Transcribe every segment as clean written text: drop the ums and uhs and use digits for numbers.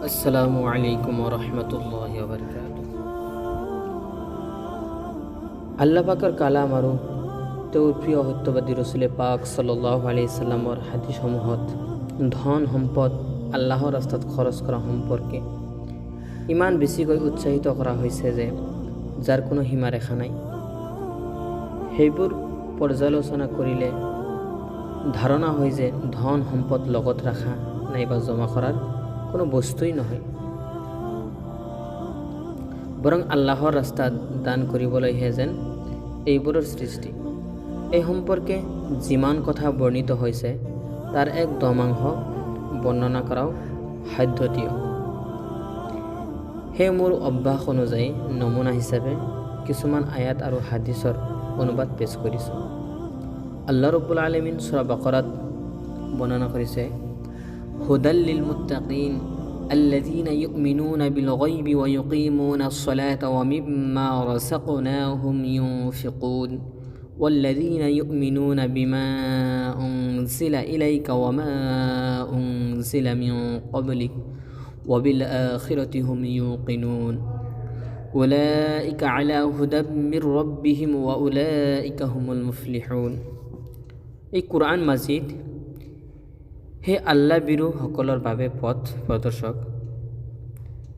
আসসালামু আলাইকুম ৰহমতুল্লাহ বাৰকাত। আল্লাহ পাকৰ কালাম আৰু তেওঁৰ প্ৰিয় সত্যবাদী ৰচুলে পাক সাল্লাল্লাহু আলাইহি সাল্লামৰ হাদিসসমূহত ধন সম্পদ আল্লাহৰ ৰাস্তাত খৰচ কৰা সম্পৰ্কে ইমান বেছিকৈ উৎসাহিত কৰা হৈছে যে যাৰ কোনো সীমাৰেখা নাই। সেইবোৰ পৰ্যালোচনা কৰিলে ধাৰণা হয় যে ধন সম্পদ লগত ৰখা নাইবা জমা কৰাৰ কোনো বস্তুই নহয়, বৰং আল্লাহৰ ৰাস্তাত দান কৰিবলৈহে যেন এইবোৰৰ সৃষ্টি। এই সম্পৰ্কে যিমান কথা বৰ্ণিত হৈছে তাৰ এক দমাংশ বৰ্ণনা কৰাও সাধ্যতীয়। সেই মোৰ অভ্যাস অনুযায়ী নমুনা হিচাপে কিছুমান আয়াত আৰু হাদিছৰ অনুবাদ পেশ কৰিছোঁ। আল্লাহ ৰব্বুল আলামিন সূৰা বাকাৰাত বৰ্ণনা কৰিছে, হুদাল লিল মুত্তাকিন আল্লাযীনা ইউমিনুনা বিল গায়বি ওয়া ইউকিমুনাস সালাতা ওয়া মিম্মা রাযাকনাহুম ইউনফিকুন والذين يؤمنون بما أنزل إليك وما أنزل من قبلك وبالآخرة هم يوقنون أولئك على هدى من ربهم وأولئك هم المفلحون। এই কোরআন মাজিদ হে আল্লাহ বিৰু সকলৰ বাবে পথ প্ৰদৰ্শক,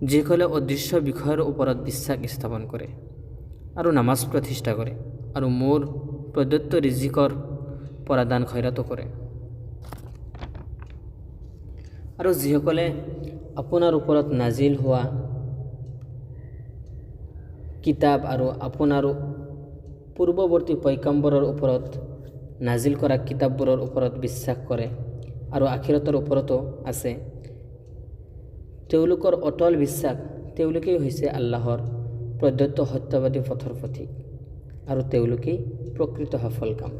যিসকলে অদৃশ্য বিষয়ৰ ওপৰত বিশ্বাস স্থাপন কৰে আৰু নামাজ প্ৰতিষ্ঠা কৰে আৰু মোৰ প্ৰদত্ত ৰিজিকৰ পৰা দান খয়ৰাত কৰে, আৰু যিসকলে আপোনাৰ ওপৰত নাজিল হোৱা কিতাপ আৰু আপোনাৰ পূৰ্বৱৰ্তী পয়গম্বৰৰ ওপৰত নাজিল কৰা কিতাপবোৰৰ ওপৰত বিশ্বাস কৰে আৰু আখিৰতৰ ওপৰতো আছে, তেওঁলোকৰ অটল বিশ্বাস তেওঁলোকেই হৈছে আল্লাহৰ প্ৰদত্ত সত্যবাদী পথৰ পথিক আৰু তেওঁলোকেই প্ৰকৃত সফল কাম।